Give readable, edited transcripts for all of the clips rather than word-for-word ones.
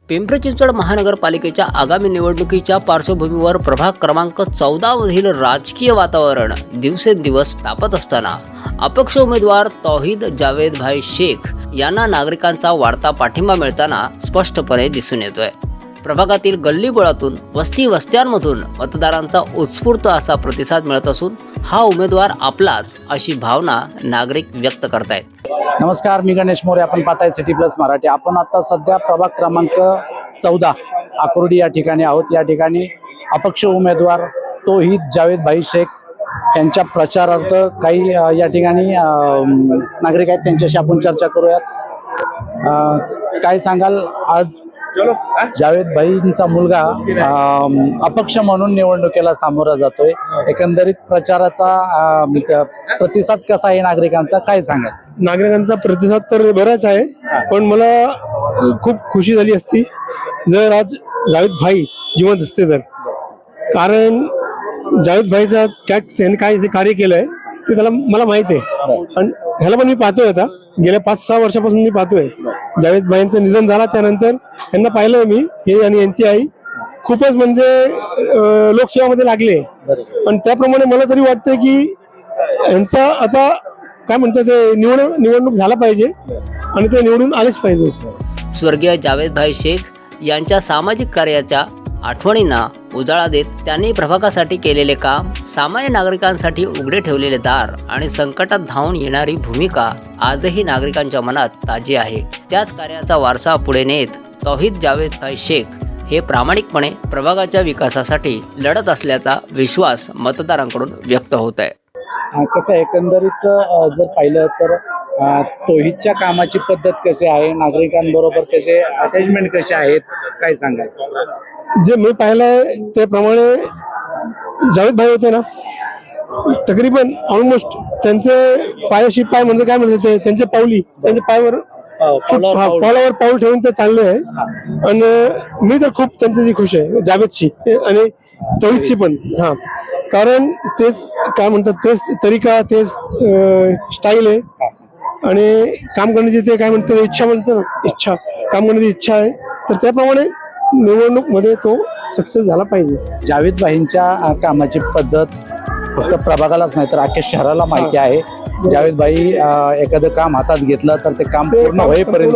पिंपरी चिंचवड महानगरपालिकेच्या आगामी निवडणुकीच्या पार्श्वभूमीवर प्रभाग क्रमांक 14 मधील राजकीय वातावरण दिवसेंदिवस तापत असताना अपक्ष उमेदवार तौहीद जावेद भाई शेख यांना नागरिकांचा वाढता पाठिंबा मिळताना स्पष्टपणे दिसून येतोय। प्रभागातील गल्लीबोळातून वस्ती वस्त्यांमधून मतदारांचा उत्स्फूर्त असा प्रतिसाद मिळत असून हा उमेदवार आपलाच अशी भावना नागरिक व्यक्त करतायत। नमस्कार, मी गणेश मोरे, आपण पाहताय सिटी प्लस मराठी। आपण आता सध्या प्रभाग क्रमांक 14 आकुर्डी या ठिकाणी आहोत। या ठिकाणी अपक्ष उमेदवार तौहीद जावेद भाई शेख यांच्या प्रचारार्थ काही या ठिकाणी नागरिक आहेत, त्यांच्याशी आपण चर्चा करूयात। काय सांगाल, आज जावेद भाईंचा मुलगा अपक्ष म्हणून निवडणुकीला सामोरा जातोय, एकंदरीत प्रचाराचा प्रतिसाद कसा आहे नागरिकांचा, काय सांगाल? नागरिकांचा प्रतिसाद तर बराच आहे, पण मला खूप खुशी झाली असती जर आज जावेद भाई जिवंत असते तर। कारण जावेद भाईचा त्यांनी काय कार्य केलंय ते त्याला मला माहिती आहे, आणि ह्याला पण मी पाहतोय। आता गेल्या 5-6 वर्षापासून मी पाहतोय। जावेद भाईंचं निधन झालं त्यानंतर यांना पाहिलं मी, हे आणि यांची आई खूपच म्हणजे लोकसेवामध्ये लागले, पण त्याप्रमाणे मला तरी वाटतंय की यांचा आता काय म्हणतात ते निवडणूक झाला पाहिजे आणि ते निवडून आलेच पाहिजे। स्वर्गीय जावेद भाई शेख यांच्या सामाजिक कार्याच्या आठवणींना उजाळा देत त्यांनी प्रभागासाठी केलेले काम, सामान्य नागरिकांसाठी उघडे ठेवलेले दार आणि संकटात धावून येणारी भूमिका आजही नागरिकांच्या मनात ताजी आहे। त्याच कार्याचा वारसा पुढे नेत तौहीद जावेद भाई शेख हे प्रामाणिकपणे प्रभागाच्या विकासासाठी लढत असल्याचा विश्वास मतदारांकडून व्यक्त होत आहे। कसं एकंदरीत जर पाहिलं तर तौहीदच्या कामाची पद्धत कशी आहे, नागरिकांबरोबर कसे अटॅचमेंट कसे आहेत, काय सांगाल? जे मी पाहिलंय त्याप्रमाणे जावेद भाई होते ना, तकरीबन ऑलमोस्ट त्यांचे पायाशी पाय म्हणजे काय म्हणतात ते, त्यांचे पाऊली त्यांच्या पायावर पावलावर पाऊल ठेवून ते चालले आहे। आणि मी तर खूप त्यांच्याशी खुश आहे, जावेदशी आणि तौहीदशी पण। हा, कारण तेच काय म्हणतात, तेच तरीका, तेच स्टाईल आहे आणि काम करण्याची ते काय म्हणतात इच्छा म्हणतात ना, इच्छा, काम करण्याची इच्छा आहे, तर त्याप्रमाणे निवडणूक मध्ये तो सक्सेस झाला पाहिजे। जावेद भाईंच्या कामाची पद्धत फक्त प्रभागालाच नाही तर अख्ख्या शहराला माहिती आहे। जावेद भाई एखादं काम हातात घेतलं तर ते काम पूर्ण होईपर्यंत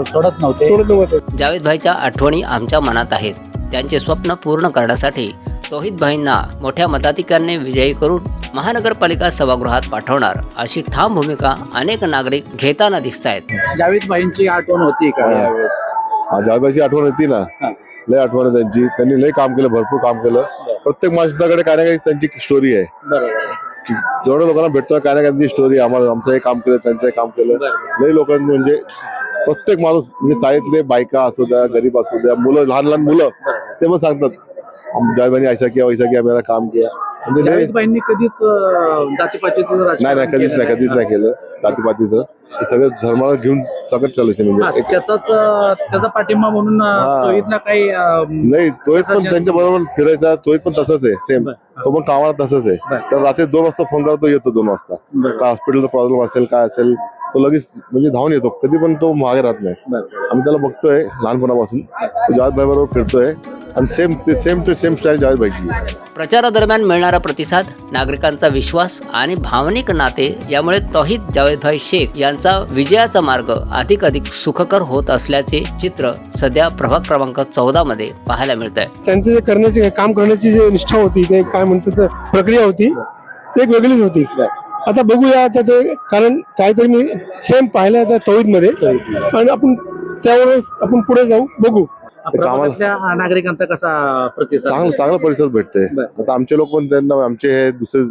सोडत नव्हते। जावेद भाईच्या आठवणी आमच्या मनात आहेत। त्यांचे स्वप्न पूर्ण करण्यासाठी तौहीद भाईंना मोठ्या मताधिक्याने विजयी करून महानगरपालिका सभागृहात पाठवणार अशी ठाम भूमिका अनेक नागरिक घेताना दिसत आहेत। जावेद भाईंची आठवण होती का यावेळेस? जावेद भाईची आठवण होती ना, लय आठवण आहे त्यांची। त्यांनी लय काम केलं, भरपूर काम केलं। प्रत्येक माणसाकडे काय ना काही त्यांची स्टोरी आहे। जेवढ्या लोकांना भेटतोय काय ना त्यांची स्टोरी, आम्हाला आमचं हे काम केलं, त्यांचं काम केलं। लय लोकांनी म्हणजे प्रत्येक माणूस म्हणजे चाळीतले बायका असू द्या, गरीब असू द्या, मुलं, लहान लहान मुलं, ते पण सांगतात जावेद भाईंनी ऐसा किया वैसा किया, मेरा काम किया। म्हणजे जावेद भाईंनी कधीच जातीपातीचं नाही, कधीच नाही केलं जातीपातीचं। सगळं धर्माला घेऊन सगळं चालायचं, म्हणजे त्याचा पाठिंबा म्हणून तौहीदला काही नाही। तोही पण त्यांच्या बरोबर फिरायचा, तोही पण तसंच आहे, सेम। तो पण कामाला तसंच आहे। तर रात्री 2 वाजता फोन करा, तो येतो 2 वाजता। का हॉस्पिटलचा प्रॉब्लेम असेल, काय असेल, तो लगेच म्हणजे धावून येतो, कधी पण तो मागे राहत नाही। आम्ही त्याला बघतोय लहानपणापासून, जावेद भाई बरोबर फिरतोय आणि same to same style Javed भाईची। प्रचारादरम्यान मिळणारा प्रतिसाद, नागरिकांचा विश्वास आणि भावनिक नाते यामुळे तौहीद जावेद भाई शेख यांचा विजयाचा मार्ग अधिक सुखकर होत असल्याचे चित्र सध्या प्रभाग क्रमांक 14 मध्ये पाहायला मिळत आहे। त्यांचे जे करण्याचे काम करण्याची जी निष्ठा होती, ते काय म्हणतात प्रक्रिया होती, ते एक वेगळीच होती। आता बघूया आता ते, कारण काहीतरी मी सेम पाहिलं त्या तौहीद मध्ये, आणि आपण त्यावेळेस आपण पुढे जाऊ, बघू प्रभागातल्या नागरिकांचा कसा प्रतिसाद? चांगला प्रतिसाद भेटतोय। आता आमचे लोक पण त्यांना, आमचे हे दुसरे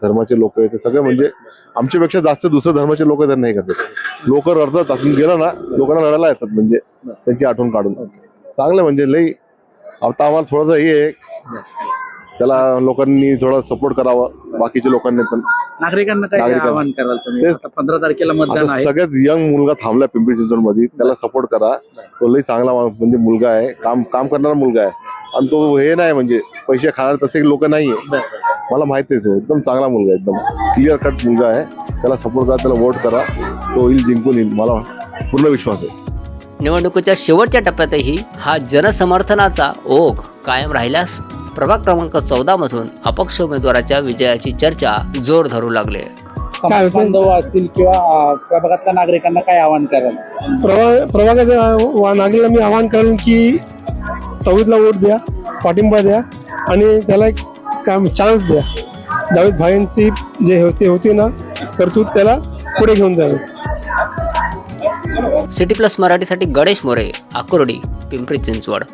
धर्माचे लोक आहे, ते सगळे म्हणजे आमच्यापेक्षा जास्त दुसऱ्या धर्माचे लोक त्यांना हे करतात। लोक रडतात, आपण गेलं ना, लोकांना रडायला येतात, म्हणजे त्यांची आठवण काढून। चांगलं म्हणजे लई, आता आम्हाला थोडंसं हे आहे, त्याला लोकांनी थोडा सपोर्ट करावा, बाकीच्या लोकांनी पण। नागरिकांना काय आवाहन कराल तुम्ही? आता 15 तारखेला मतदान आहे। सगळ्यात यंग मुलगा थांबलाय पिंपरी चिंचवड मध्ये, त्याला सपोर्ट करा। तो लई चांगला म्हणजे मुलगा आहे, काम करणारा मुलगा आहे, आणि तो हे नाही म्हणजे पैसे खाणार तसे लोक नाहीये। मला माहिती आहे, तो एकदम चांगला मुलगा आहे, एकदम क्लिअर कट मुलगा आहे। त्याला सपोर्ट करा, त्याला वोट करा, तो येईल, जिंकून येईल, मला पूर्ण विश्वास आहे। निवडणुकीच्या शेवटच्या टप्प्यातही हा जनसमर्थनाचा ओघ कायम राहिल्यास प्रभाग क्रमांक 14 मधून अपक्ष उमेदवाराच्या विजयाची चर्चा जोर धरू लागले. समाज बांधव असतील किंवा प्रभागातल्या नागरिकांना काय आवाहन कराल? प्रभागाच्या नागरिकांना मी आवाहन करेन की तौहीदला वोट द्या, पाठिंबा द्या आणि त्याला एक काम चान्स द्या. जावेद भाईंची जे होते ना कर्तृत्व त्याला पुढे घेऊन जाईल. सिटी प्लस मराठीसाठी गणेश मोरे, आकुर्डी, पिंपरी चिंचवड.